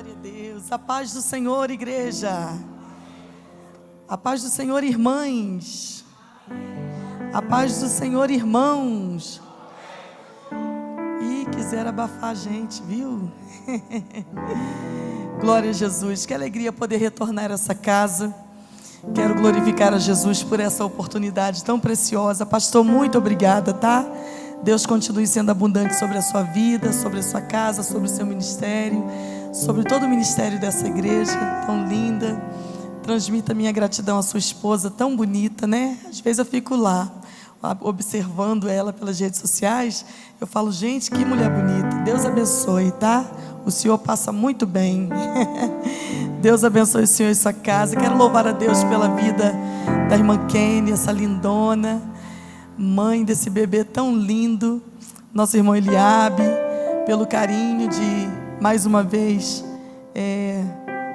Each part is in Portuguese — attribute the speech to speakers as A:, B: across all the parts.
A: Glória a Deus. A paz do Senhor, igreja. A paz do Senhor, irmãs. A paz do Senhor, irmãos. Ih, quiseram abafar a gente, viu? Glória a Jesus. Que alegria poder retornar a essa casa. Quero glorificar a Jesus por essa oportunidade tão preciosa. Pastor, muito obrigada, tá? Deus continue sendo abundante sobre a sua vida, sobre a sua casa, sobre o seu ministério, sobre todo o ministério dessa igreja tão linda. Transmita minha gratidão à sua esposa, tão bonita, né? Às vezes eu fico lá, observando ela pelas redes sociais. Eu falo, gente, que mulher bonita. Deus abençoe, tá? O Senhor passa muito bem. Deus abençoe o Senhor e sua casa. Quero louvar a Deus pela vida da irmã Kenny, essa lindona, mãe desse bebê tão lindo, nosso irmão Eliabe, pelo carinho de, mais uma vez,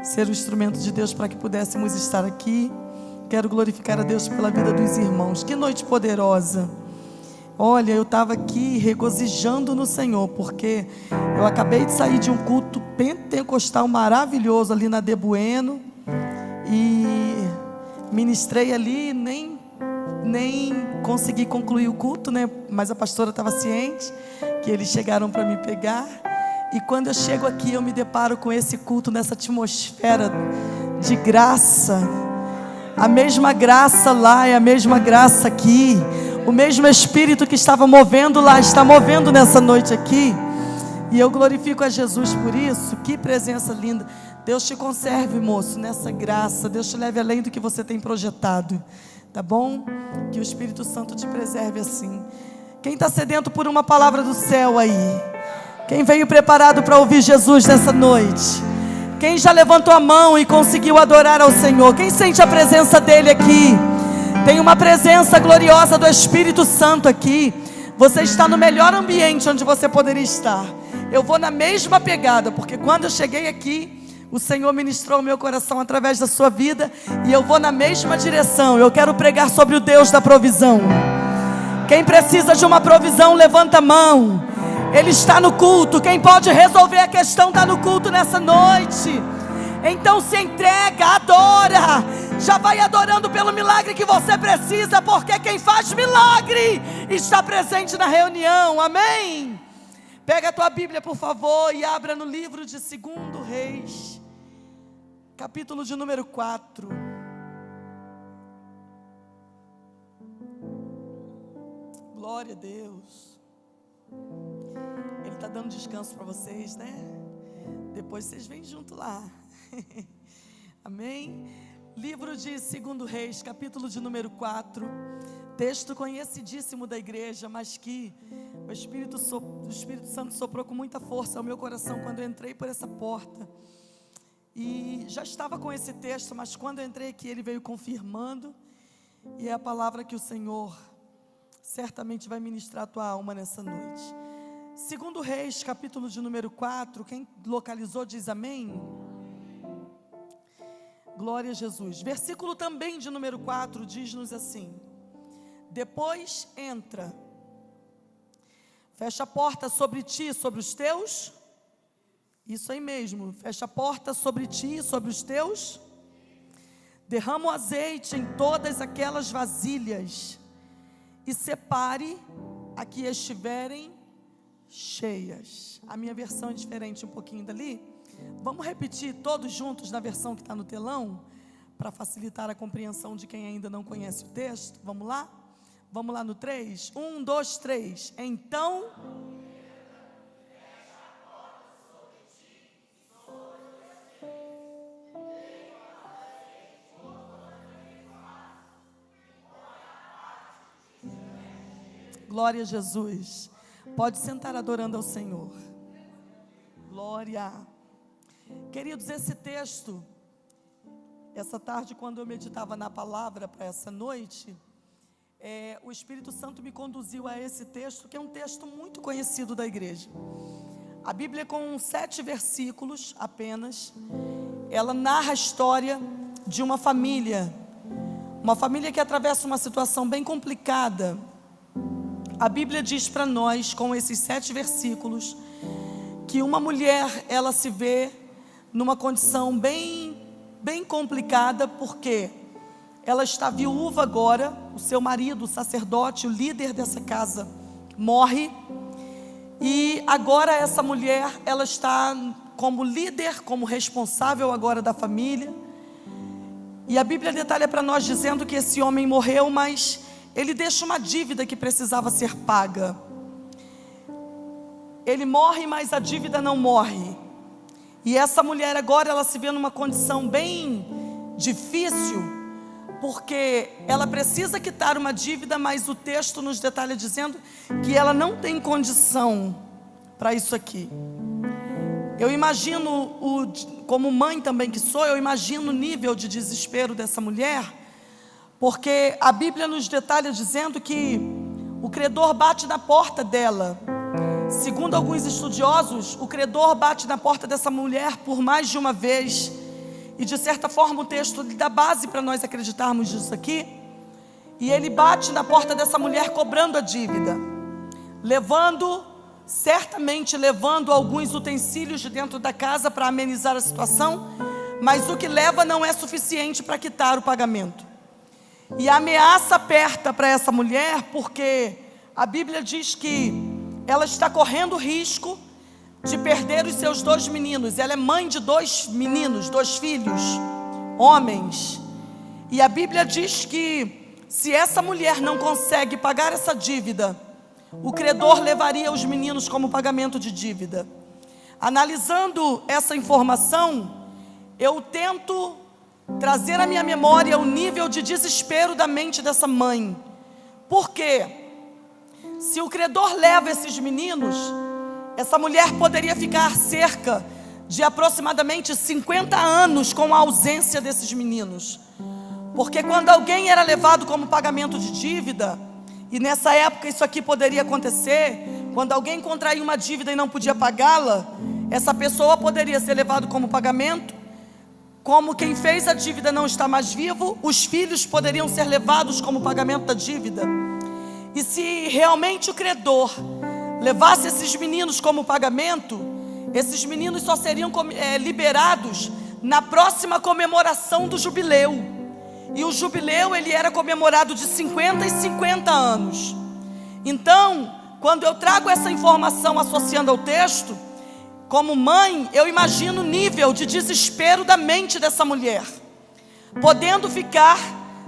A: ser o instrumento de Deus para que pudéssemos estar aqui. Quero glorificar a Deus pela vida dos irmãos. Que noite poderosa. Olha, eu estava aqui regozijando no Senhor, porque eu acabei de sair de um culto pentecostal maravilhoso ali na De Bueno, e ministrei ali, nem consegui concluir o culto, né? Mas a pastora estava ciente que eles chegaram para me pegar. E quando eu chego aqui, eu me deparo com esse culto nessa atmosfera de graça. A mesma graça lá é a mesma graça aqui. O mesmo Espírito que estava movendo lá está movendo nessa noite aqui. E eu glorifico a Jesus por isso. Que presença linda. Deus te conserve, moço, nessa graça. Deus te leve além do que você tem projetado. Tá bom? Que o Espírito Santo te preserve assim. Quem está sedento por uma palavra do céu aí? Quem veio preparado para ouvir Jesus nessa noite? Quem já levantou a mão e conseguiu adorar ao Senhor? Quem sente a presença dEle aqui? Tem uma presença gloriosa do Espírito Santo aqui. Você está no melhor ambiente onde você poderia estar. Eu vou na mesma pegada, porque quando eu cheguei aqui, o Senhor ministrou o meu coração através da sua vida, e eu vou na mesma direção. Eu quero pregar sobre o Deus da provisão. Quem precisa de uma provisão, levanta a mão. Ele está no culto. Quem pode resolver a questão está no culto nessa noite. Então se entrega, adora. Já vai adorando pelo milagre que você precisa, porque quem faz milagre está presente na reunião. Amém? Pega a tua Bíblia, por favor, e abra no livro de 2 Reis, capítulo de número 4. Glória a Deus. Ele está dando descanso para vocês, né? Depois vocês vêm junto lá. Amém? Livro de 2 Reis, capítulo de número 4. Texto conhecidíssimo da igreja, mas que o Espírito Santo soprou com muita força ao meu coração quando eu entrei por essa porta. E já estava com esse texto, mas quando eu entrei aqui ele veio confirmando. E é a palavra que o Senhor certamente vai ministrar a tua alma nessa noite. 2 Reis, capítulo de número 4. Quem localizou diz amém. Glória a Jesus. Versículo também de número 4 diz-nos assim: depois entra, fecha a porta sobre ti e sobre os teus. Isso aí mesmo, fecha a porta sobre ti e sobre os teus. Derrama o azeite em todas aquelas vasilhas e separe a que estiverem cheias. A minha versão é diferente um pouquinho dali. Vamos repetir todos juntos na versão que está no telão, para facilitar a compreensão de quem ainda não conhece o texto. Vamos lá? Vamos lá no 3? 1, 2, 3. Então glória a Jesus. Pode sentar adorando ao Senhor. Glória. Queridos, esse texto, essa tarde quando eu meditava na palavra para essa noite, o Espírito Santo me conduziu a esse texto, que é um texto muito conhecido da igreja. A Bíblia, com 7 versículos apenas, ela narra a história de uma família que atravessa uma situação bem complicada. A Bíblia diz para nós, com esses 7 versículos, que uma mulher, ela se vê numa condição bem complicada, porque ela está viúva agora, o seu marido, o sacerdote, o líder dessa casa, morre, e agora essa mulher, ela está como líder, como responsável agora da família, e a Bíblia detalha para nós dizendo que esse homem morreu, mas ele deixa uma dívida que precisava ser paga. Ele morre, mas a dívida não morre. E essa mulher agora, ela se vê numa condição bem difícil, porque ela precisa quitar uma dívida, mas o texto nos detalha dizendo que ela não tem condição para isso aqui. Eu imagino, como mãe também que sou, eu imagino o nível de desespero dessa mulher, porque a Bíblia nos detalha dizendo que o credor bate na porta dela. Segundo alguns estudiosos, o credor bate na porta dessa mulher por mais de uma vez, e de certa forma o texto dá base para nós acreditarmos nisso aqui. E ele bate na porta dessa mulher cobrando a dívida, certamente levando alguns utensílios de dentro da casa para amenizar a situação, mas o que leva não é suficiente para quitar o pagamento. E a ameaça aperta para essa mulher, porque a Bíblia diz que ela está correndo risco de perder os seus 2 meninos. Ela é mãe de 2 meninos, 2 filhos, homens. E a Bíblia diz que se essa mulher não consegue pagar essa dívida, o credor levaria os meninos como pagamento de dívida. Analisando essa informação, eu tento trazer à minha memória o nível de desespero da mente dessa mãe. Por quê? Se o credor leva esses meninos, essa mulher poderia ficar cerca de aproximadamente 50 anos com a ausência desses meninos. Porque quando alguém era levado como pagamento de dívida, e nessa época isso aqui poderia acontecer, quando alguém contraía uma dívida e não podia pagá-la, essa pessoa poderia ser levado como pagamento. Como quem fez a dívida não está mais vivo, os filhos poderiam ser levados como pagamento da dívida. E se realmente o credor levasse esses meninos como pagamento, esses meninos só seriam liberados na próxima comemoração do jubileu. E o jubileu, ele era comemorado de 50 em 50 anos. Então, quando eu trago essa informação associando ao texto, como mãe, eu imagino o nível de desespero da mente dessa mulher, podendo ficar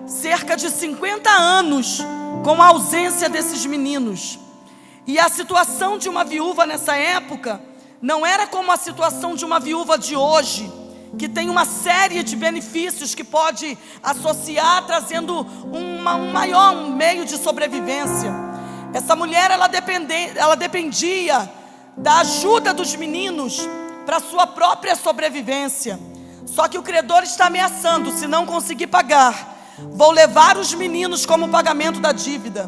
A: cerca de 50 anos com a ausência desses meninos. E a situação de uma viúva nessa época não era como a situação de uma viúva de hoje, que tem uma série de benefícios que pode associar, trazendo um maior meio de sobrevivência. Essa mulher, ela dependia da ajuda dos meninos para sua própria sobrevivência. Só que o credor está ameaçando: se não conseguir pagar, vou levar os meninos como pagamento da dívida.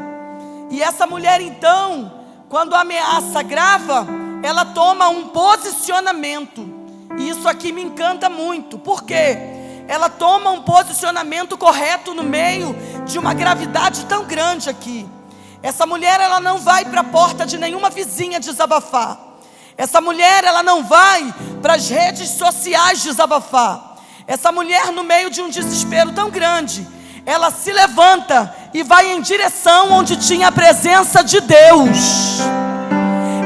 A: E essa mulher então, quando a ameaça agrava, ela toma um posicionamento. E isso aqui me encanta muito. Por quê? Ela toma um posicionamento correto no meio de uma gravidade tão grande aqui. Essa mulher, ela não vai para a porta de nenhuma vizinha desabafar. Essa mulher, ela não vai para as redes sociais desabafar. Essa mulher, no meio de um desespero tão grande, ela se levanta e vai em direção onde tinha a presença de Deus.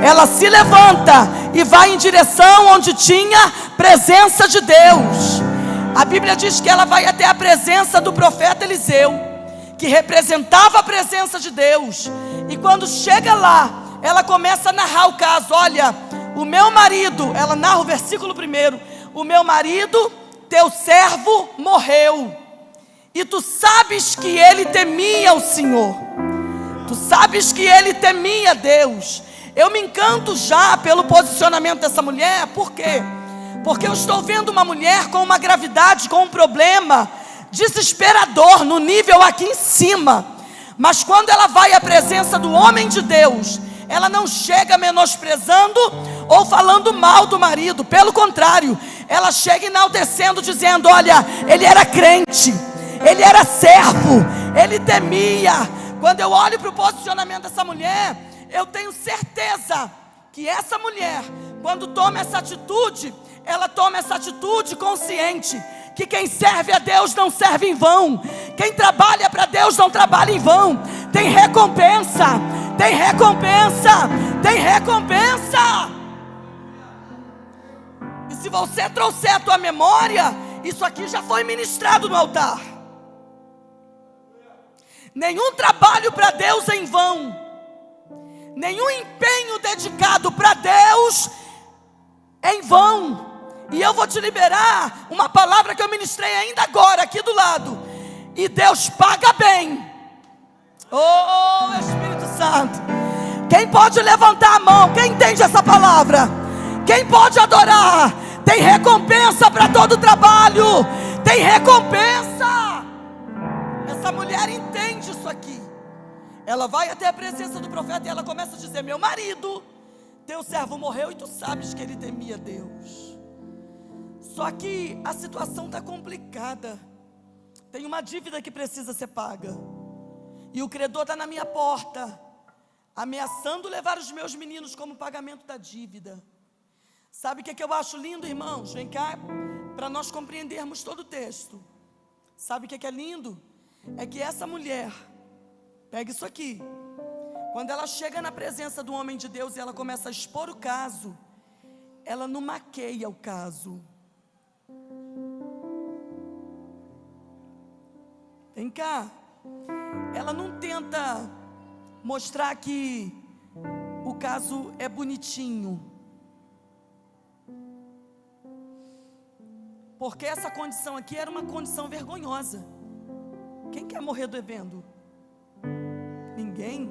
A: Ela se levanta e vai em direção onde tinha presença de Deus. A Bíblia diz que ela vai até a presença do profeta Eliseu, que representava a presença de Deus. E quando chega lá, ela começa a narrar o caso. Olha, o meu marido, ela narra o versículo 1: o meu marido, teu servo, morreu, e tu sabes que ele temia o Senhor, tu sabes que ele temia Deus. Eu me encanto já pelo posicionamento dessa mulher. Por quê? Porque eu estou vendo uma mulher com uma gravidade, com um problema desesperador, no nível aqui em cima. Mas quando ela vai à presença do homem de Deus, ela não chega menosprezando ou falando mal do marido. Pelo contrário, ela chega enaltecendo, dizendo: olha, ele era crente, ele era servo, ele temia. Quando eu olho para o posicionamento dessa mulher, eu tenho certeza que essa mulher, quando toma essa atitude, ela toma essa atitude consciente que quem serve a Deus não serve em vão, quem trabalha para Deus não trabalha em vão. Tem recompensa, tem recompensa, tem recompensa. E se você trouxer a tua memória, isso aqui já foi ministrado no altar. Nenhum trabalho para Deus é em vão, nenhum empenho dedicado para Deus é em vão. E eu vou te liberar uma palavra que eu ministrei ainda agora, aqui do lado. E Deus paga bem. Oh, Espírito Santo. Quem pode levantar a mão? Quem entende essa palavra? Quem pode adorar? Tem recompensa para todo trabalho. Tem recompensa. Essa mulher entende isso aqui. Ela vai até a presença do profeta e ela começa a dizer: meu marido, teu servo morreu e tu sabes que ele temia Deus. Só que a situação está complicada. Tem uma dívida que precisa ser paga. E o credor está na minha porta, ameaçando levar os meus meninos como pagamento da dívida. Sabe o que eu acho lindo, irmãos? Vem cá, para nós compreendermos todo o texto. Sabe o que é lindo? É que essa mulher, pega isso aqui, quando ela chega na presença do homem de Deus e ela começa a expor o caso, ela não maqueia o caso. Vem cá, ela não tenta mostrar que o caso é bonitinho, porque essa condição aqui era uma condição vergonhosa. Quem quer morrer devendo? Ninguém.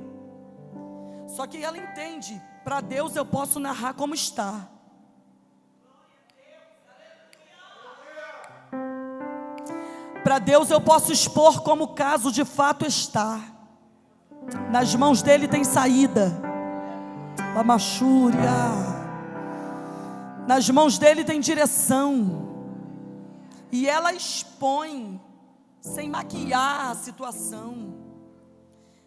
A: Só que ela entende, para Deus eu posso narrar como está. Para Deus eu posso expor como o caso de fato está. Nas mãos dele tem saída. Lamachúria. Nas mãos dele tem direção. E ela expõe, sem maquiar a situação,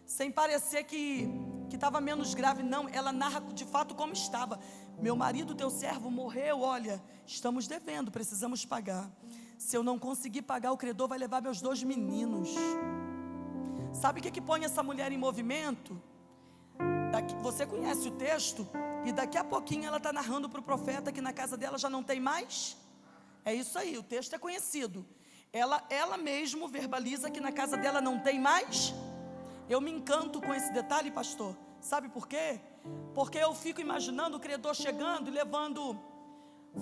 A: sem parecer que estava menos grave. Não, ela narra de fato como estava. Meu marido, teu servo, morreu. Olha, estamos devendo, precisamos pagar. Se eu não conseguir pagar, o credor vai levar meus 2 meninos. Sabe o que põe essa mulher em movimento? Você conhece o texto? E daqui a pouquinho ela está narrando para o profeta que na casa dela já não tem mais. É isso aí, o texto é conhecido. Ela mesmo verbaliza que na casa dela não tem mais. Eu me encanto com esse detalhe, pastor. Sabe por quê? Porque eu fico imaginando o credor chegando e levando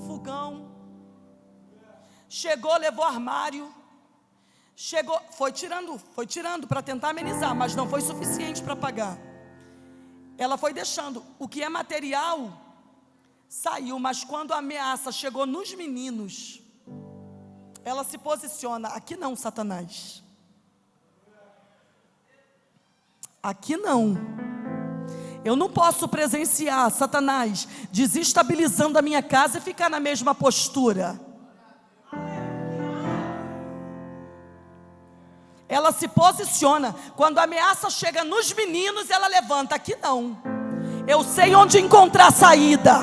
A: fogão. Chegou, levou armário. Chegou, foi tirando para tentar amenizar, mas não foi suficiente para pagar. Ela foi deixando. O que é material saiu, mas quando a ameaça chegou nos meninos, ela se posiciona: aqui não, Satanás. Aqui não. Eu não posso presenciar Satanás desestabilizando a minha casa e ficar na mesma postura. Ela se posiciona. Quando a ameaça chega nos meninos, ela levanta: aqui não. Eu sei onde encontrar saída.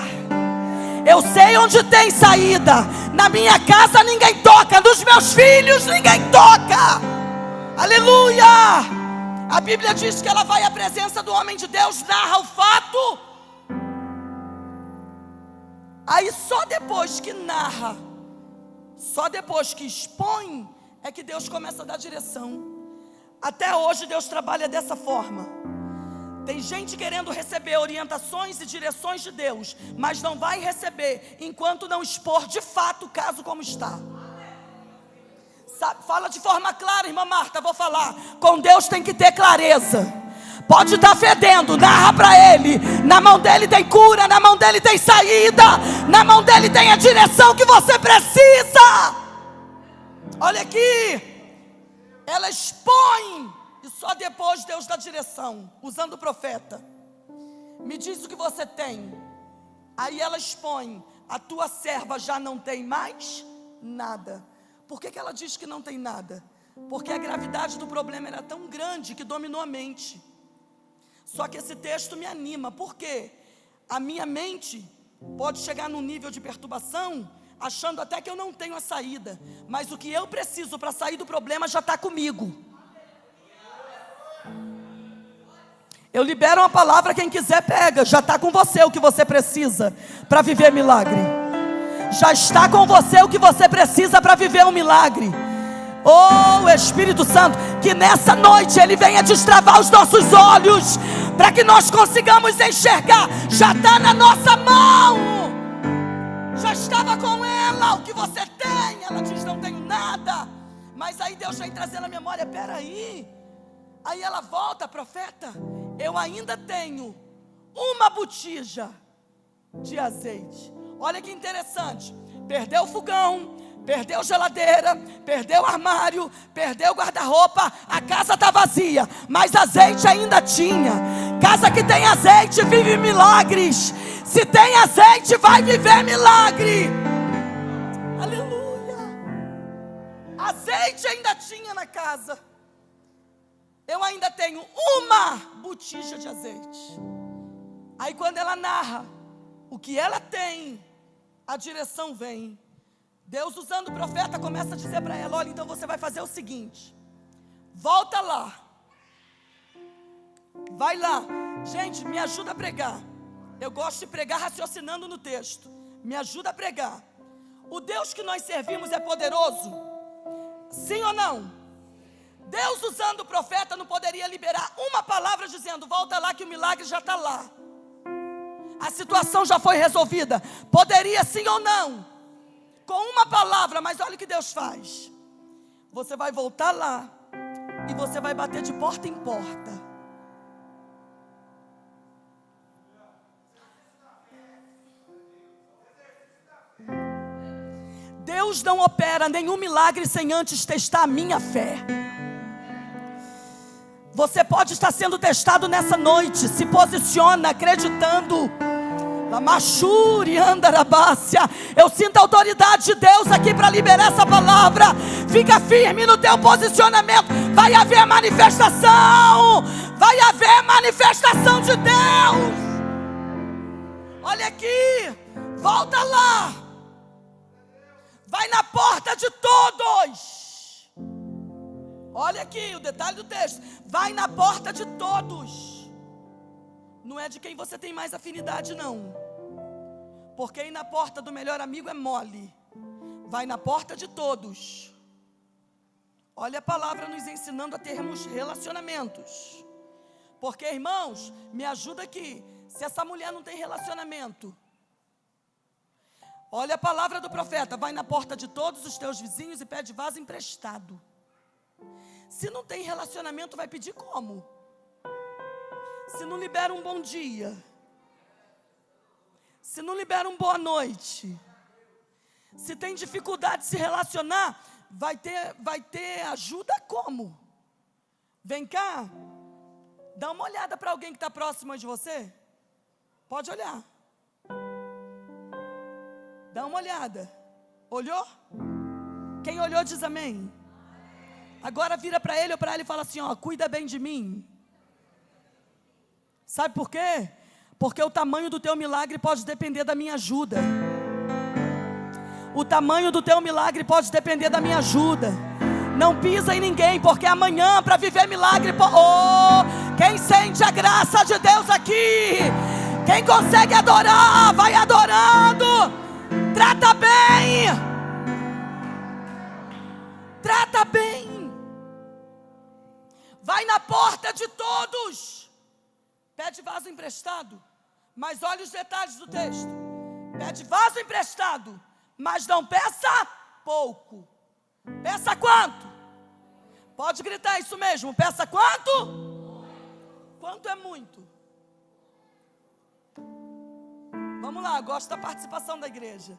A: Eu sei onde tem saída. Na minha casa ninguém toca. Nos meus filhos ninguém toca. Aleluia. A Bíblia diz que ela vai à presença do homem de Deus, narra o fato. Aí só depois que narra, só depois que expõe, é que Deus começa a dar direção. Até hoje Deus trabalha dessa forma. Tem gente querendo receber orientações e direções de Deus, mas não vai receber enquanto não expor de fato o caso como está. Sabe, fala de forma clara, irmã Marta, vou falar. Com Deus tem que ter clareza. Pode estar fedendo, narra para Ele. Na mão dele tem cura, na mão dele tem saída, na mão dele tem a direção que você precisa. Olha aqui, ela expõe e só depois Deus dá direção, usando o profeta. Me diz o que você tem. Aí ela expõe: a tua serva já não tem mais nada. Por que ela diz que não tem nada? Porque a gravidade do problema era tão grande que dominou a mente. Só que esse texto me anima, porque a minha mente pode chegar num nível de perturbação achando até que eu não tenho a saída, mas o que eu preciso para sair do problema já está comigo. Eu libero uma palavra, quem quiser pega, já está com você o que você precisa para viver milagre. Já está com você o que você precisa para viver um milagre. Oh, Espírito Santo, que nessa noite Ele venha destravar os nossos olhos, para que nós consigamos enxergar. Já está na nossa mão, já estava com ela. O que você tem? Ela diz: não tenho nada. Mas aí Deus vem trazendo a memória: peraí. Aí ela volta: profeta, eu ainda tenho uma botija de azeite. Olha que interessante, perdeu o fogão, perdeu geladeira, perdeu armário, perdeu guarda-roupa, a casa está vazia, mas azeite ainda tinha. Casa que tem azeite vive milagres. Se tem azeite, vai viver milagre. Aleluia. Azeite ainda tinha na casa. Eu ainda tenho uma botija de azeite. Aí quando ela narra o que ela tem, a direção vem. Deus, usando o profeta, começa a dizer para ela: olha, então você vai fazer o seguinte, volta lá, vai lá. Gente, me ajuda a pregar. Eu gosto de pregar raciocinando no texto. Me ajuda a pregar. O Deus que nós servimos é poderoso? Sim ou não? Deus, usando o profeta, não poderia liberar uma palavra dizendo: volta lá que o milagre já está lá, a situação já foi resolvida? Poderia, sim ou não? Com uma palavra. Mas olha o que Deus faz. Você vai voltar lá e você vai bater de porta em porta. Deus não opera nenhum milagre sem antes testar a minha fé. Você pode estar sendo testado nessa noite. Se posiciona acreditando. Eu sinto a autoridade de Deus aqui para liberar essa palavra. Fica firme no teu posicionamento. Vai haver manifestação. Vai haver manifestação de Deus. Olha aqui. Volta lá. Vai na porta de todos. Olha aqui o detalhe do texto. Vai na porta de todos. Não é de quem você tem mais afinidade, não. Porque ir na porta do melhor amigo é mole. Vai na porta de todos. Olha a palavra nos ensinando a termos relacionamentos. Porque, irmãos, me ajuda aqui. Se essa mulher não tem relacionamento, olha a palavra do profeta: vai na porta de todos os teus vizinhos e pede vaso emprestado. Se não tem relacionamento, vai pedir como? Se não libera um bom dia, se não libera uma boa noite, se tem dificuldade de se relacionar, vai ter ajuda como? Vem cá, dá uma olhada para alguém que está próximo de você. Pode olhar. Dá uma olhada. Olhou? Quem olhou diz amém. Agora vira para ele ou para ela e fala assim: ó, cuida bem de mim. Sabe por quê? Porque o tamanho do teu milagre pode depender da minha ajuda. O tamanho do teu milagre pode depender da minha ajuda. Não pisa em ninguém, porque amanhã, para viver milagre, quem sente a graça de Deus aqui, quem consegue adorar, vai adorando. Trata bem. Trata bem. Vai na porta de todos. Pede vaso emprestado. Mas olha os detalhes do texto. Pede vaso emprestado, mas não peça pouco. Peça quanto? Pode gritar isso mesmo. Peça quanto? Quanto é muito? Vamos lá, gosto da participação da igreja.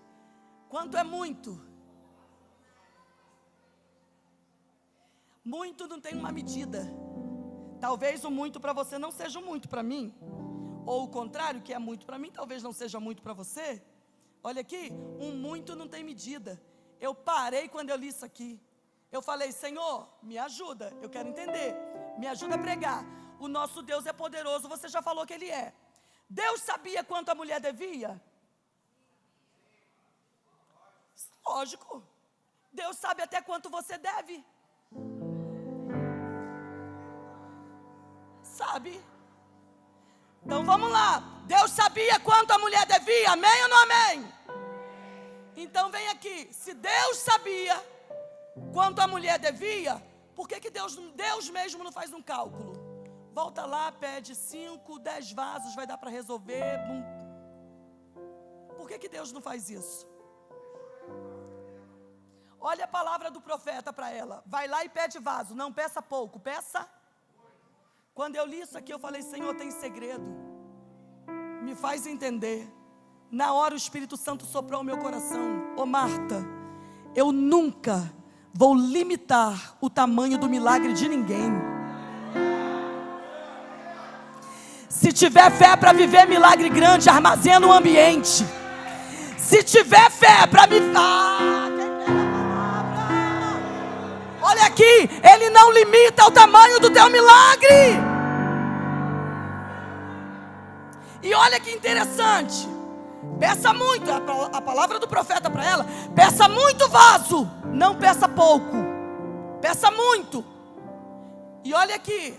A: Quanto é muito? Muito não tem uma medida. Talvez o muito para você não seja o muito para mim. Ou o contrário, que é muito para mim, talvez não seja muito para você. Olha aqui, um muito não tem medida. Eu parei quando eu li isso aqui. Eu falei: Senhor, me ajuda, eu quero entender. Me ajuda a pregar. O nosso Deus é poderoso, você já falou que Ele é. Deus sabia quanto a mulher devia? Lógico. Deus sabe até quanto você deve. Sabe? Então vamos lá. Deus sabia quanto a mulher devia, amém ou não amém? Então vem aqui. Se Deus sabia quanto a mulher devia, por que Deus mesmo não faz um cálculo? Volta lá, pede 5, 10 vasos, vai dar para resolver. Por que Deus não faz isso? Olha a palavra do profeta para ela. Vai lá e pede vaso, não peça pouco, peça. Quando eu li isso aqui, eu falei, Senhor, tem segredo. Me faz entender. Na hora o Espírito Santo soprou o meu coração. Ô Marta, eu nunca vou limitar o tamanho do milagre de ninguém. Se tiver fé para viver milagre grande, armazena o ambiente. Se tiver fé para me... quem pega a palavra? Olha aqui, Ele não limita o tamanho do teu milagre. E olha que interessante. Peça muito, a palavra do profeta para ela. Peça muito vaso, não peça pouco. Peça muito. E olha aqui,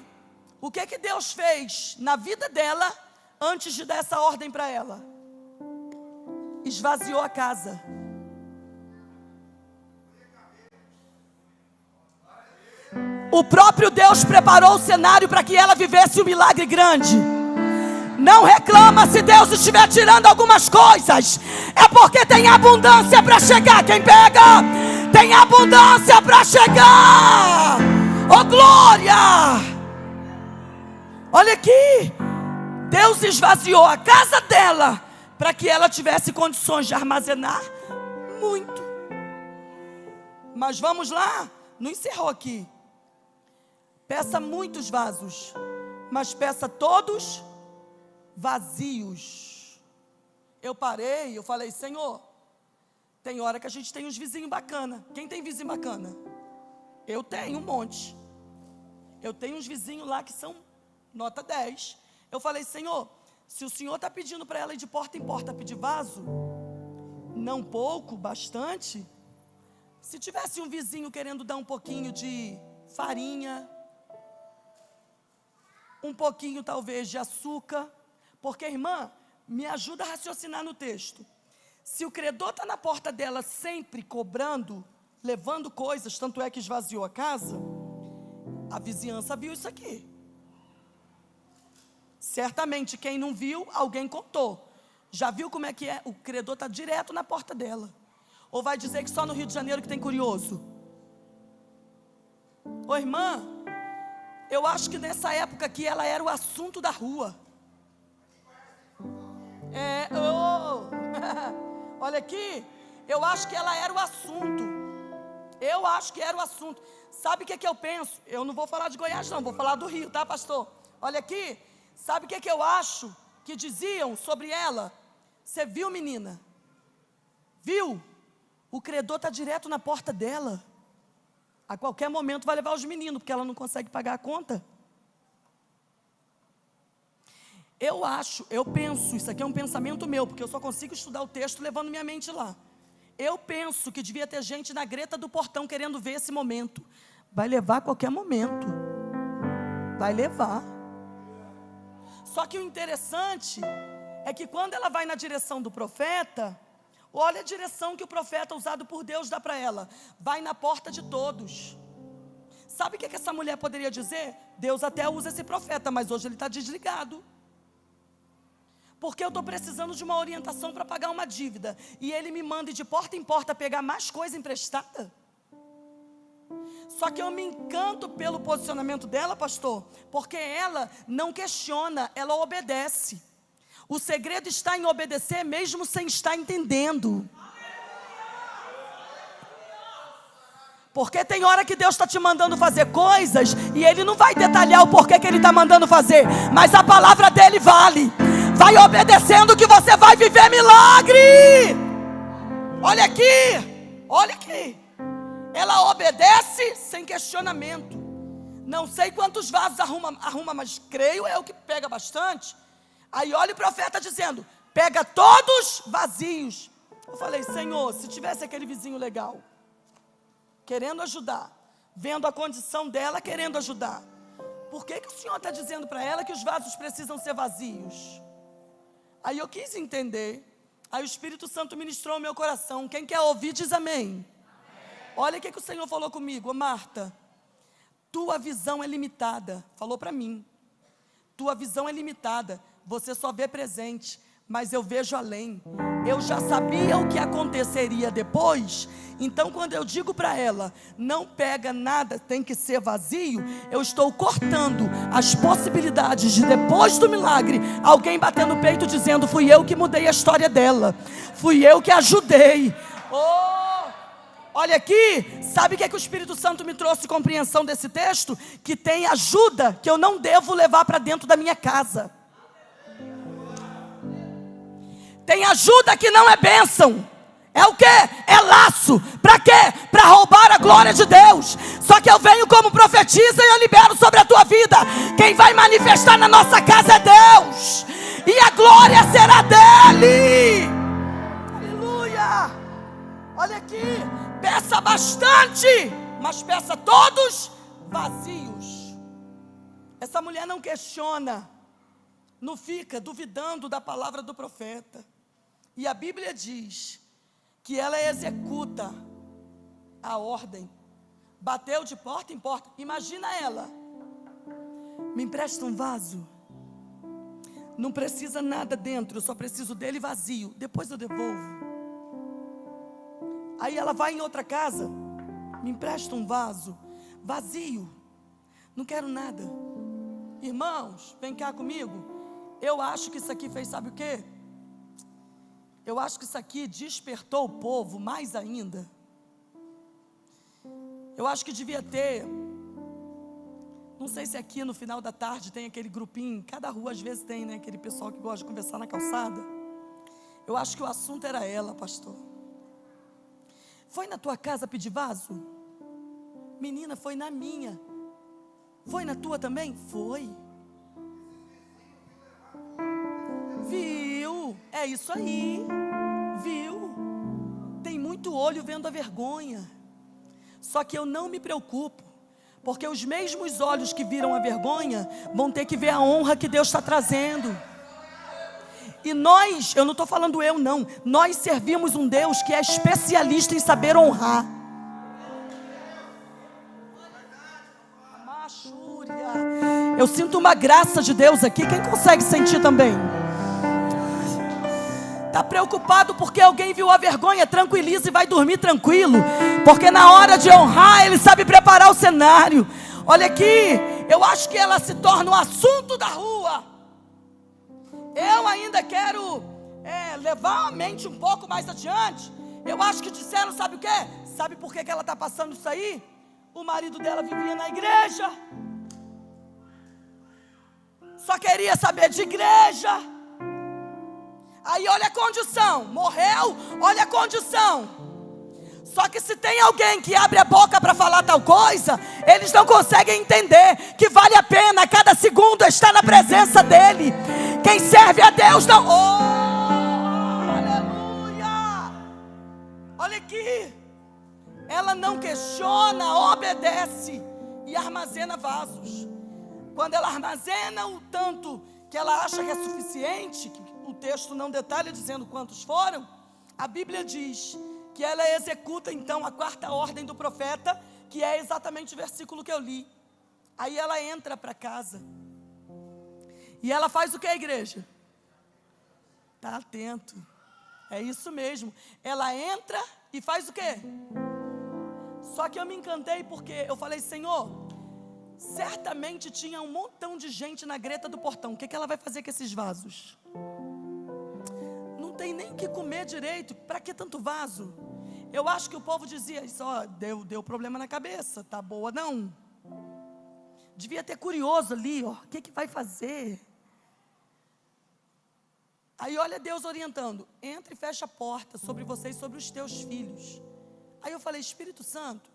A: o que Deus fez na vida dela antes de dar essa ordem para ela? Esvaziou a casa. O próprio Deus preparou o cenário para que ela vivesse um milagre grande. Não reclama se Deus estiver tirando algumas coisas. É porque tem abundância para chegar. Quem pega? Tem abundância para chegar. Oh glória! Olha aqui. Deus esvaziou a casa dela para que ela tivesse condições de armazenar muito. Mas vamos lá. Não encerrou aqui. Peça muitos vasos, mas peça todos vazios. Eu parei, eu falei, Senhor, tem hora que a gente tem uns vizinhos bacana. Quem tem vizinho bacana? Eu tenho um monte. Eu tenho uns vizinhos lá que são nota 10. Eu falei, Senhor, se o Senhor está pedindo para ela ir de porta em porta pedir vaso, não pouco, bastante. Se tivesse um vizinho querendo dar um pouquinho de farinha, um pouquinho talvez de açúcar, porque, irmã, me ajuda a raciocinar no texto. Se o credor está na porta dela sempre cobrando, levando coisas, tanto é que esvaziou a casa, a vizinhança viu isso aqui. Certamente quem não viu, alguém contou. Já viu como é que é? O credor está direto na porta dela. Ou vai dizer que só no Rio de Janeiro que tem curioso? Ô irmã, eu acho que nessa época aqui ela era o assunto da rua. Olha aqui, eu acho que ela era o assunto. Eu acho que era o assunto. Sabe o que eu penso? Eu não vou falar de Goiás não, vou falar do Rio, tá pastor? Olha aqui, sabe o que eu acho que diziam sobre ela? Você viu, menina? Viu? O credor está direto na porta dela. A qualquer momento vai levar os meninos, porque ela não consegue pagar a conta. Eu penso, isso aqui é um pensamento meu, porque eu só consigo estudar o texto levando minha mente lá. Eu penso que devia ter gente na greta do portão querendo ver esse momento. Vai levar a qualquer momento. Vai levar. Só que o interessante é que quando ela vai na direção do profeta, olha a direção que o profeta usado por Deus dá para ela. Vai na porta de todos. Sabe o que essa mulher poderia dizer? Deus até usa esse profeta, mas hoje ele está desligado. Porque eu estou precisando de uma orientação para pagar uma dívida. E ele me manda ir de porta em porta pegar mais coisa emprestada. Só que eu me encanto pelo posicionamento dela, pastor. Porque ela não questiona, ela obedece. O segredo está em obedecer mesmo sem estar entendendo. Porque tem hora que Deus está te mandando fazer coisas e Ele não vai detalhar o porquê que Ele está mandando fazer, mas a palavra dEle vale. Vai obedecendo que você vai viver milagre. Olha aqui, olha aqui. Ela obedece sem questionamento. Não sei quantos vasos arruma, mas creio eu que pega bastante. Aí olha o profeta dizendo, pega todos vazios. Eu falei, Senhor, se tivesse aquele vizinho legal, querendo ajudar, vendo a condição dela, querendo ajudar, por que o Senhor está dizendo para ela que os vasos precisam ser vazios? Aí eu quis entender. Aí o Espírito Santo ministrou o meu coração. Quem quer ouvir, diz amém. Olha o que o Senhor falou comigo. Ô Marta, tua visão é limitada. Falou para mim. Tua visão é limitada. Você só vê presente, mas eu vejo além. Eu já sabia o que aconteceria depois. Então quando eu digo para ela, não pega nada, tem que ser vazio, eu estou cortando as possibilidades de depois do milagre, alguém bater no peito dizendo, fui eu que mudei a história dela, fui eu que ajudei. Olha aqui, sabe o que o Espírito Santo me trouxe compreensão desse texto? Que tem ajuda que eu não devo levar para dentro da minha casa. Tem ajuda que não é bênção. É o quê? É laço. Para quê? Para roubar a glória de Deus. Só que eu venho como profetisa e eu libero sobre a tua vida. Quem vai manifestar na nossa casa é Deus. E a glória será dele. Aleluia. Olha aqui. Peça bastante, mas peça todos vazios. Essa mulher não questiona. Não fica duvidando da palavra do profeta. E a Bíblia diz que ela executa a ordem. Bateu de porta em porta. Imagina ela. Me empresta um vaso. Não precisa nada dentro, eu só preciso dele vazio. Depois eu devolvo. Aí ela vai em outra casa. Me empresta um vaso vazio. Não quero nada. Irmãos, vem cá comigo. Eu acho que isso aqui fez, sabe o quê? Eu acho que isso aqui despertou o povo mais ainda. Eu acho que devia ter, não sei se aqui no final da tarde tem aquele grupinho, cada rua às vezes tem, né? Aquele pessoal que gosta de conversar na calçada. Eu acho que o assunto era ela, pastor. Foi na tua casa pedir vaso? Menina, foi na minha. Foi na tua também? Foi. Viu? É isso aí. Viu? Tem muito olho vendo a vergonha. Só que eu não me preocupo, porque os mesmos olhos que viram a vergonha vão ter que ver a honra que Deus está trazendo. E nós, eu não estou falando eu não, nós servimos um Deus que é especialista em saber honrar. Eu sinto uma graça de Deus aqui. Quem consegue sentir também? Está preocupado porque alguém viu a vergonha? Tranquiliza e vai dormir tranquilo, porque na hora de honrar Ele sabe preparar o cenário. Olha aqui, eu acho que ela se torna um assunto da rua. Eu ainda quero levar a mente um pouco mais adiante. Eu acho que disseram, sabe o quê? Sabe por que ela está passando isso aí? O marido dela vivia na igreja, só queria saber de igreja. Aí olha a condição, morreu, olha a condição. Só que se tem alguém que abre a boca para falar tal coisa, eles não conseguem entender que vale a pena cada segundo estar na presença dEle. Quem serve a Deus não... Oh, aleluia! Olha aqui. Ela não questiona, obedece e armazena vasos. Quando ela armazena o tanto que ela acha que é suficiente, que o texto não detalha dizendo quantos foram, a Bíblia diz que ela executa então a quarta ordem do profeta, que é exatamente o versículo que eu li. Aí ela entra para casa. E ela faz o que, igreja? Está atento. É isso mesmo. Ela entra e faz o quê? Só que eu me encantei porque eu falei, Senhor, certamente tinha um montão de gente na greta do portão. O que ela vai fazer com esses vasos? Não tem nem o que comer direito. Para que tanto vaso? Eu acho que o povo dizia isso, ó, deu problema na cabeça, tá boa não. Devia ter curioso ali, ó, o que vai fazer? Aí olha Deus orientando, entra e fecha a porta sobre você e sobre os teus filhos. Aí eu falei, Espírito Santo,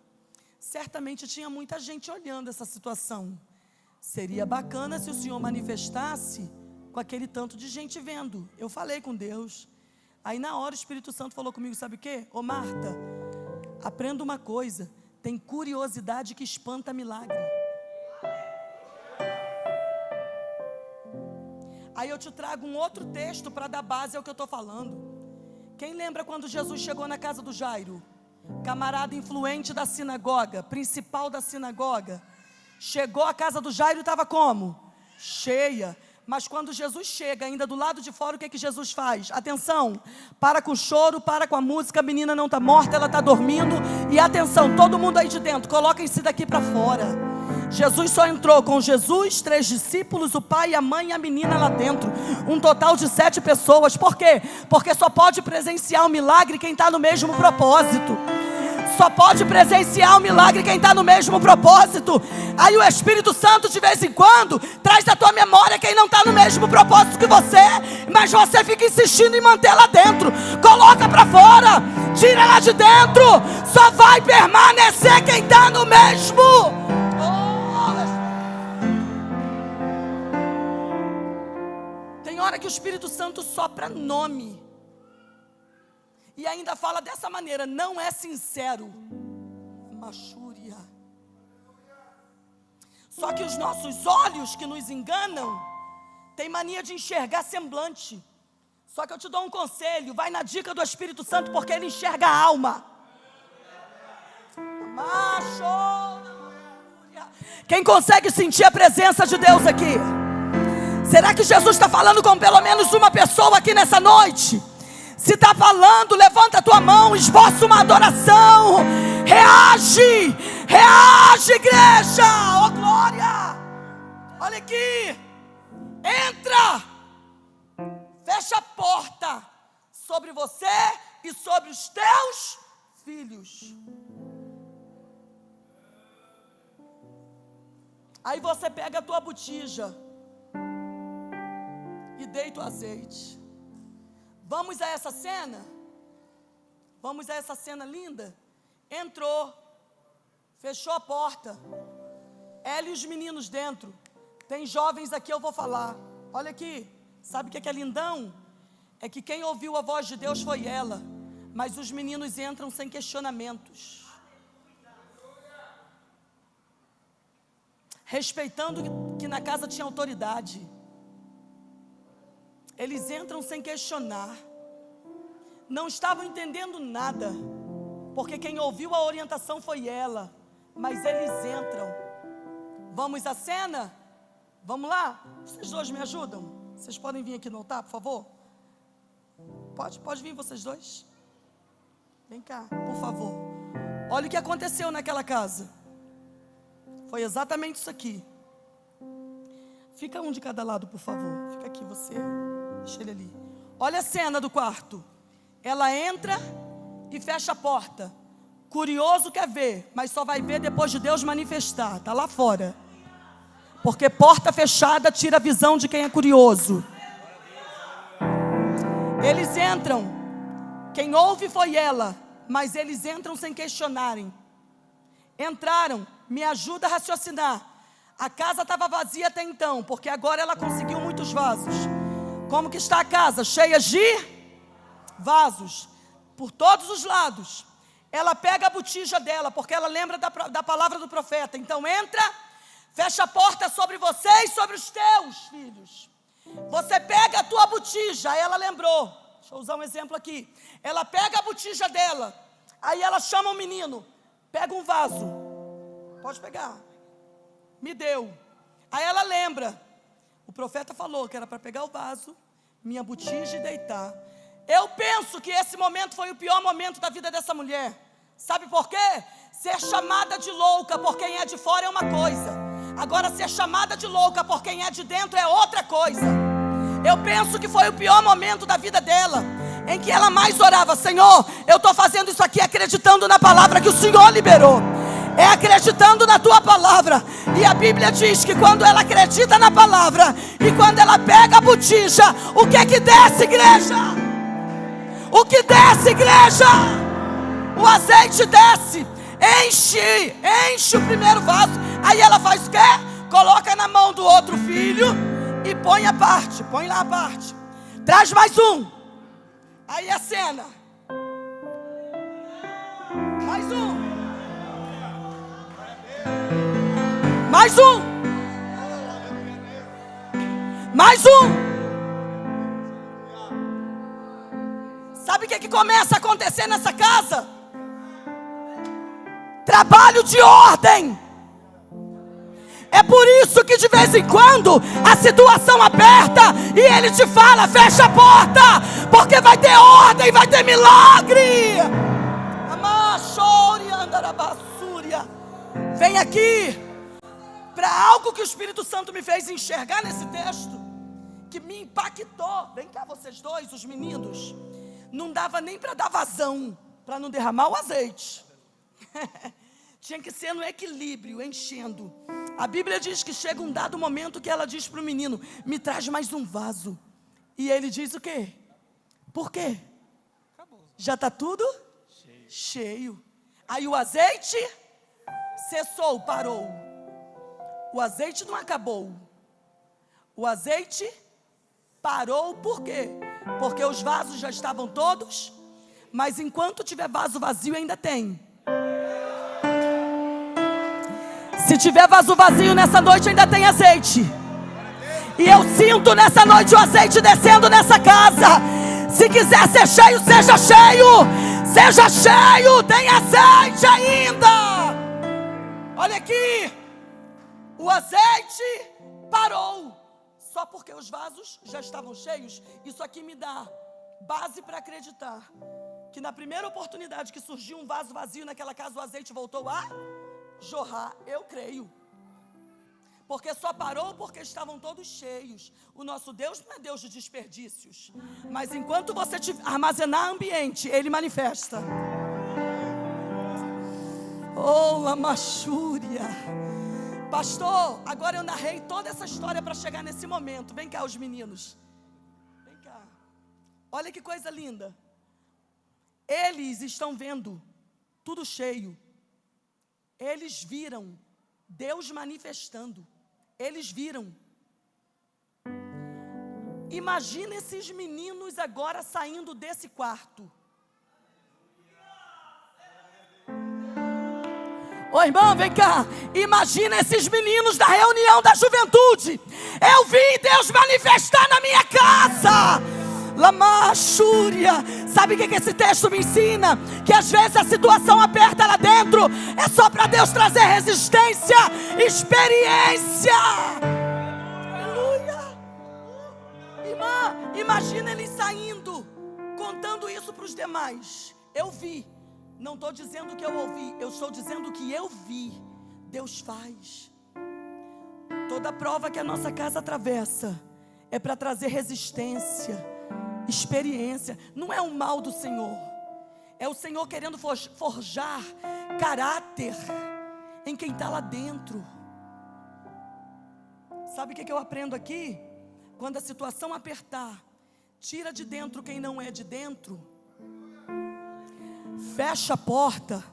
A: certamente tinha muita gente olhando essa situação. Seria bacana se o Senhor manifestasse com aquele tanto de gente vendo. Eu falei com Deus. Aí na hora o Espírito Santo falou comigo, sabe o quê? Ô Marta, aprenda uma coisa, tem curiosidade que espanta milagre. Aí eu te trago um outro texto para dar base ao que eu estou falando. Quem lembra quando Jesus chegou na casa do Jairo? Camarada influente da sinagoga, principal da sinagoga. Chegou à casa do Jairo e estava como? Cheia. Mas quando Jesus chega, ainda do lado de fora, o que Jesus faz? Atenção, para com o choro, para com a música, a menina não está morta, ela está dormindo. E atenção, todo mundo aí de dentro, coloquem-se daqui para fora. Jesus só entrou com Jesus, 3 discípulos, o pai, a mãe e a menina lá dentro. Um total de 7 pessoas. Por quê? Porque só pode presenciar o milagre quem está no mesmo propósito. Só pode presenciar o milagre quem está no mesmo propósito. Aí o Espírito Santo de vez em quando traz da tua memória quem não está no mesmo propósito que você, mas você fica insistindo em manter lá dentro. Coloca para fora, tira lá de dentro. Só vai permanecer quem está no mesmo. Tem hora que o Espírito Santo sopra nome e ainda fala dessa maneira, não é sincero. Machúria. Só que os nossos olhos que nos enganam têm mania de enxergar semblante. Só que eu te dou um conselho, vai na dica do Espírito Santo, porque ele enxerga a alma. Quem consegue sentir a presença de Deus aqui? Será que Jesus está falando com pelo menos uma pessoa aqui nessa noite? Se está falando, levanta a tua mão, esboça uma adoração. Reage, reage, igreja. Oh glória. Olha aqui. Entra. Fecha a porta sobre você e sobre os teus filhos. Aí você pega a tua botija e deita o azeite. Vamos a essa cena? Vamos a essa cena linda? Entrou, fechou a porta, ela e os meninos dentro. Tem jovens aqui, eu vou falar. Olha aqui, sabe o que é lindão? É que quem ouviu a voz de Deus foi ela, mas os meninos entram sem questionamentos, respeitando que na casa tinha autoridade. Eles entram sem questionar, não estavam entendendo nada, porque quem ouviu a orientação foi ela, mas eles entram. Vamos à cena? Vamos lá? Vocês dois me ajudam? Vocês podem vir aqui no altar, por favor? Pode vir vocês dois? Vem cá, por favor. Olha o que aconteceu naquela casa. Foi exatamente isso aqui. Fica um de cada lado, por favor. Fica aqui você. Deixa ele ali. Olha a cena do quarto. Ela entra e fecha a porta. Curioso quer ver, mas só vai ver depois de Deus manifestar. Está lá fora. Porque porta fechada tira a visão de quem é curioso. Eles entram. Quem ouve foi ela, mas eles entram sem questionarem. Entraram. Me ajuda a raciocinar. A casa estava vazia até então, porque agora ela conseguiu muitos vasos. Como que está a casa? Cheia de vasos, por todos os lados. Ela pega a botija dela, porque ela lembra da palavra do profeta. Então entra, fecha a porta sobre você e sobre os teus filhos. Você pega a tua botija, ela lembrou. Deixa eu usar um exemplo aqui. Ela pega a botija dela, aí ela chama o menino, pega um vaso, pode pegar, me deu. Aí ela lembra, o profeta falou que era para pegar o vaso, minha botija e deitar. Eu penso que esse momento foi o pior momento da vida dessa mulher. Sabe por quê? Ser chamada de louca por quem é de fora é uma coisa, agora ser chamada de louca por quem é de dentro é outra coisa. Eu penso que foi o pior momento da vida dela, em que ela mais orava: Senhor, eu estou fazendo isso aqui acreditando na palavra que o Senhor liberou, é acreditando na tua palavra. E a Bíblia diz que quando ela acredita na palavra e quando ela pega a botija, o que é que desce, igreja? O que desce, igreja? O azeite desce, enche o primeiro vaso. Aí ela faz o quê? Coloca na mão do outro filho e põe a parte, põe lá a parte. Traz mais um. Aí a cena. Mais um. Mais um. Mais um. Sabe o que começa a acontecer nessa casa? Trabalho de ordem. É por isso que de vez em quando a situação aperta e ele te fala: fecha a porta, porque vai ter ordem, vai ter milagre. Vem aqui para algo que o Espírito Santo me fez enxergar nesse texto, que me impactou. Vem cá vocês dois, os meninos. Não dava nem para dar vazão, para não derramar o azeite. Tinha que ser no equilíbrio, enchendo. A Bíblia diz que chega um dado momento que ela diz para o menino: me traz mais um vaso. E ele diz o quê? Por quê? Já está tudo cheio. Aí o azeite cessou, parou. O azeite não acabou. O azeite parou, por quê? Porque os vasos já estavam todos. Mas enquanto tiver vaso vazio, ainda tem. Se tiver vaso vazio nessa noite, ainda tem azeite. E eu sinto nessa noite o azeite descendo nessa casa. Se quiser ser cheio, seja cheio. Seja cheio, tem azeite ainda. Olha aqui. O azeite parou. Só porque os vasos já estavam cheios. Isso aqui me dá base para acreditar que na primeira oportunidade que surgiu um vaso vazio naquela casa, o azeite voltou a jorrar. Eu creio. Porque só parou porque estavam todos cheios. O nosso Deus não é Deus de desperdícios. Mas enquanto você armazenar ambiente, Ele manifesta. Oh, lamachúria. Pastor, agora eu narrei toda essa história para chegar nesse momento. Vem cá, os meninos. Vem cá. Olha que coisa linda. Eles estão vendo tudo cheio. Eles viram Deus manifestando. Eles viram. Imagina esses meninos agora saindo desse quarto. Ô irmão, vem cá. Imagina esses meninos da reunião da juventude. Eu vi Deus manifestar na minha casa. Lamachúria. Sabe o que esse texto me ensina? Que às vezes a situação aperta lá dentro. É só para Deus trazer resistência, experiência. Aleluia. Irmã, imagina ele saindo, contando isso para os demais. Eu vi. Não estou dizendo que eu ouvi, eu estou dizendo que eu vi. Deus faz. Toda prova que a nossa casa atravessa é para trazer resistência, experiência. Não é o mal do Senhor. É o Senhor querendo forjar caráter em quem está lá dentro. Sabe o que eu aprendo aqui? Quando a situação apertar, tira de dentro quem não é de dentro. Fecha a porta.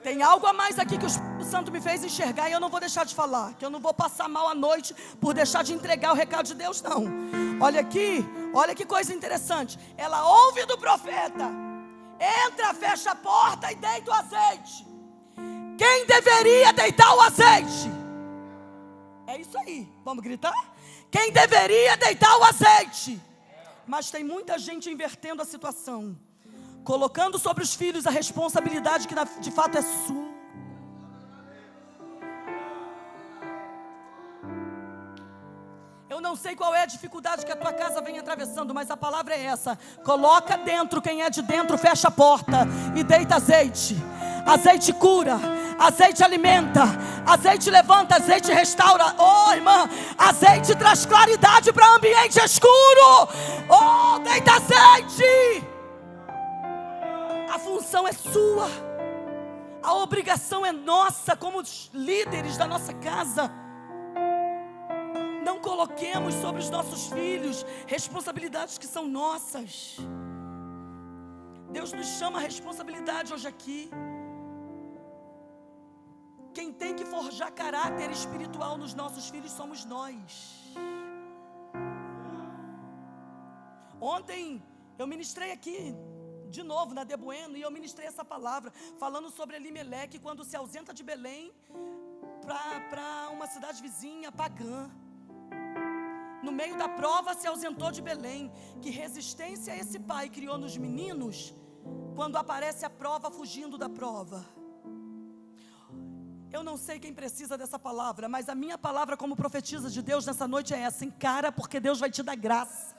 A: Tem algo a mais aqui que o Espírito Santo me fez enxergar e eu não vou deixar de falar. Que eu não vou passar mal a noite por deixar de entregar o recado de Deus, não. Olha aqui, olha que coisa interessante. Ela ouve do profeta. Entra, fecha a porta e deita o azeite. Quem deveria deitar o azeite? É isso aí, vamos gritar? Quem deveria deitar o azeite? Mas tem muita gente invertendo a situação, colocando sobre os filhos a responsabilidade que de fato é sua. Eu não sei qual é a dificuldade que a tua casa vem atravessando, mas a palavra é essa: coloca dentro quem é de dentro, fecha a porta e deita azeite. Azeite cura, azeite alimenta, azeite levanta, azeite restaura. Oh irmã, azeite traz claridade para ambiente escuro. Oh, deita azeite. A função é sua, a obrigação é nossa como líderes da nossa casa. Não coloquemos sobre os nossos filhos responsabilidades que são nossas. Deus nos chama a responsabilidade hoje aqui. Quem tem que forjar caráter espiritual nos nossos filhos somos nós. Ontem eu ministrei aqui de novo na De Bueno, e eu ministrei essa palavra falando sobre Elimeleque quando se ausenta de Belém para uma cidade vizinha pagã. No meio da prova se ausentou de Belém. Que resistência esse pai criou nos meninos quando aparece a prova, fugindo da prova. Eu não sei quem precisa dessa palavra, mas a minha palavra como profetisa de Deus nessa noite é essa: encara, porque Deus vai te dar graça.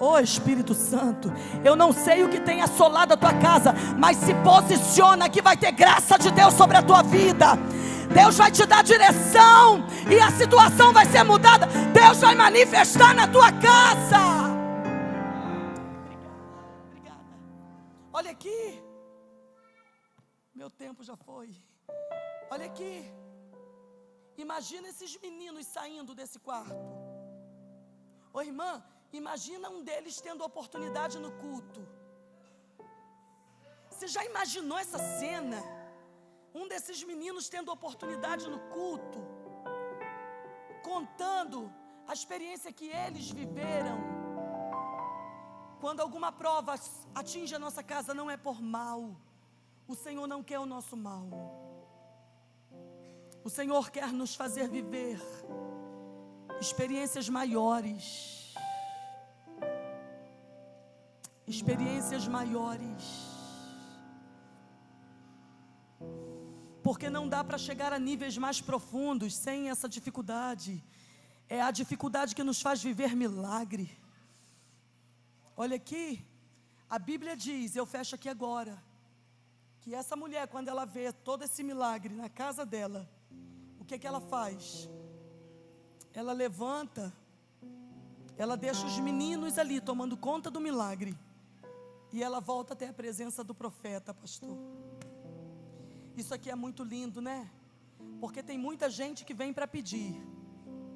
A: Ô Espírito Santo, eu não sei o que tem assolado a tua casa, mas se posiciona que vai ter graça de Deus sobre a tua vida. Deus vai te dar direção e a situação vai ser mudada. Deus vai manifestar na tua casa. Obrigada. Olha aqui. Meu tempo já foi. Olha aqui. Imagina esses meninos saindo desse quarto. Ô irmã, imagina um deles tendo oportunidade no culto. Você já imaginou essa cena? Um desses meninos tendo oportunidade no culto, contando a experiência que eles viveram. Quando alguma prova atinge a nossa casa, não é por mal. O Senhor não quer o nosso mal. O Senhor quer nos fazer viver experiências maiores. Experiências maiores. Porque não dá para chegar a níveis mais profundos sem essa dificuldade. É a dificuldade que nos faz viver milagre. Olha aqui, a Bíblia diz, eu fecho aqui agora, que essa mulher, quando ela vê todo esse milagre na casa dela, o que ela faz? Ela levanta, ela deixa os meninos ali tomando conta do milagre, e ela volta até a presença do profeta, pastor. Isso aqui é muito lindo, né? Porque tem muita gente que vem para pedir,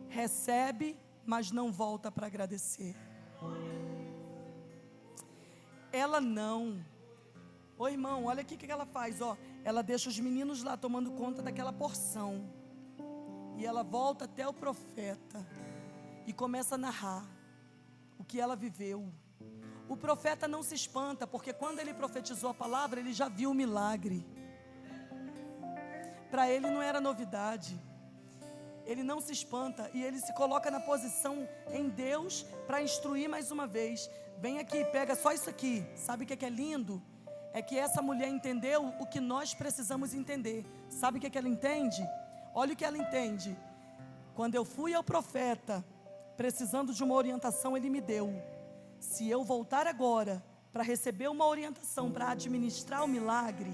A: recebe, mas não volta para agradecer. Ela não. Ô irmão, olha aqui o que ela faz, ó. Ela deixa os meninos lá tomando conta daquela porção, e ela volta até o profeta e começa a narrar o que ela viveu. O profeta não se espanta, porque quando ele profetizou a palavra, ele já viu o milagre. Para ele não era novidade. Ele não se espanta e ele se coloca na posição em Deus para instruir mais uma vez. Vem aqui, pega só isso aqui. Sabe o que é lindo? É que essa mulher entendeu o que nós precisamos entender. Sabe o que ela entende? Olha o que ela entende. Quando eu fui ao profeta precisando de uma orientação, ele me deu. Se eu voltar agora para receber uma orientação para administrar o milagre,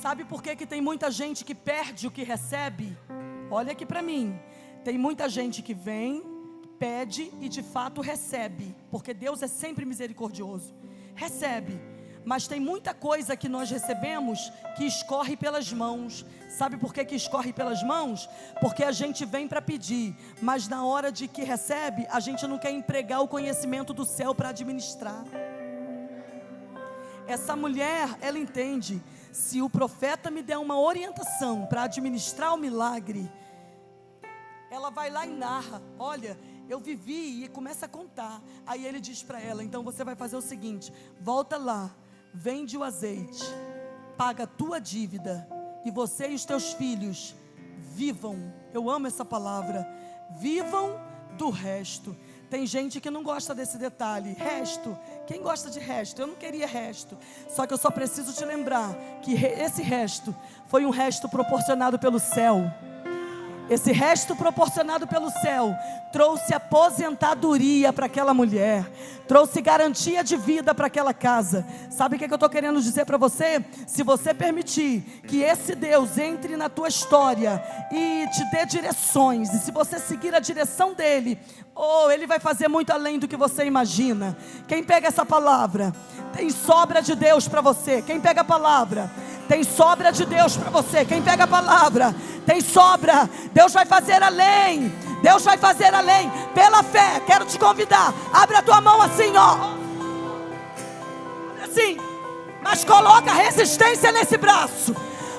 A: sabe por que tem muita gente que perde o que recebe? Olha aqui para mim. Tem muita gente que vem, pede e de fato recebe, porque Deus é sempre misericordioso. Recebe, mas tem muita coisa que nós recebemos que escorre pelas mãos. Sabe por que escorre pelas mãos? Porque a gente vem para pedir, mas na hora de que recebe, a gente não quer empregar o conhecimento do céu para administrar. Essa mulher, ela entende, se o profeta me der uma orientação para administrar o milagre, ela vai lá e narra, olha, eu vivi, e começa a contar. Aí ele diz para ela, então você vai fazer o seguinte, volta lá, vende o azeite, paga a tua dívida, e você e os teus filhos vivam, eu amo essa palavra, vivam do resto. Tem gente que não gosta desse detalhe. Resto, quem gosta de resto? Eu não queria resto. Só que eu só preciso te lembrar que esse resto foi um resto proporcionado pelo céu. Esse resto proporcionado pelo céu trouxe aposentadoria para aquela mulher, trouxe garantia de vida para aquela casa. Sabe o que eu estou querendo dizer para você? Se você permitir que esse Deus entre na tua história e te dê direções, e se você seguir a direção dele, ele vai fazer muito além do que você imagina. Quem pega essa palavra? Tem sobra de Deus para você. Quem pega a palavra? Tem sobra de Deus para você. Quem pega a palavra? Tem sobra. Deus vai fazer além. Deus vai fazer além. Pela fé, quero te convidar. Abre a tua mão assim, ó. Assim. Mas coloca resistência nesse braço,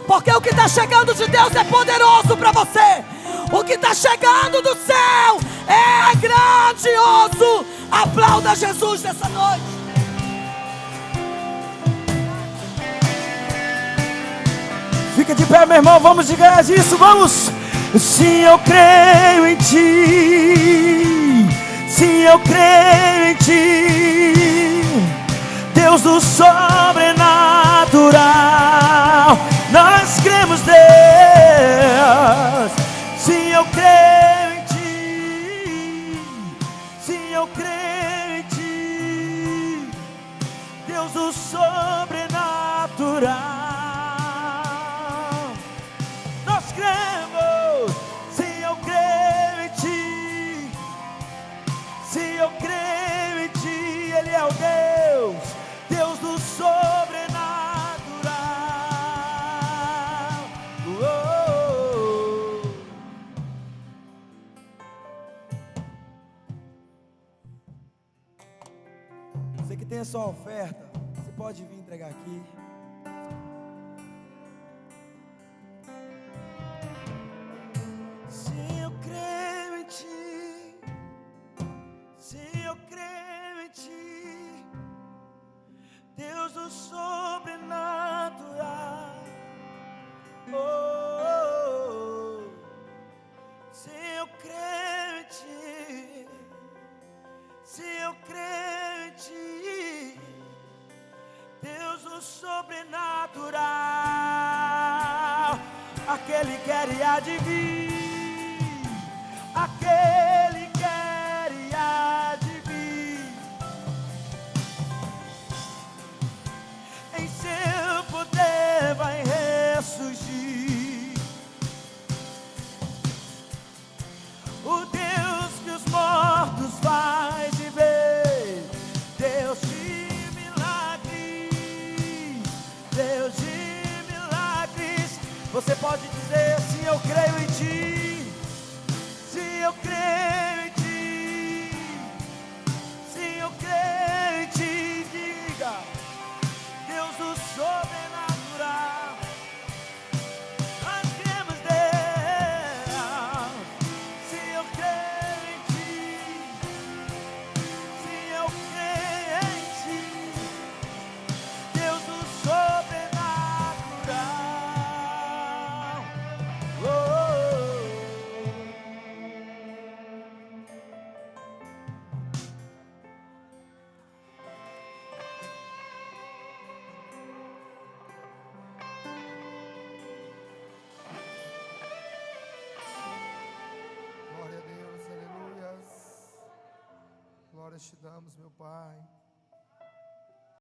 A: porque o que está chegando de Deus é poderoso para você. O que está chegando do céu é grandioso. Aplauda Jesus nessa noite.
B: Fica de pé, meu irmão, vamos de ganhar disso, vamos. Sim, eu creio em ti. Sim, eu creio em ti, Deus do sobrenatural. Nós cremos, Deus. Sim, eu creio em ti. Sim, eu creio em ti, Deus do sobrenatural. Nós cremos. Sim, eu creio em ti. Sim, eu creio em ti. Ele é o Deus do sobrenatural. Você que tem a sua oferta, você pode vir entregar aqui. Sim, eu creio em ti. Sim, eu creio em ti, Deus do sobrenatural. Oh, oh, oh. Sim, eu creio em ti. Sim, eu creio em ti, Deus do sobrenatural. Aquele que era e há de vir, aquele que era e há de vir, em seu poder vai ressurgir. O Deus que os mortos faz viver, Deus de milagres, Deus de milagres. Você pode dizer: sim, eu creio em ti. Sim, eu creio em ti. Sim, eu creio em ti. Diga: Deus do sobrenatural. Nós cremos, Deus. Sim, eu creio em ti. Sim, eu creio em ti, Deus do sobrenatural. Oh, oh, oh.
C: Glória a Deus, aleluias. Glórias te damos, meu Pai.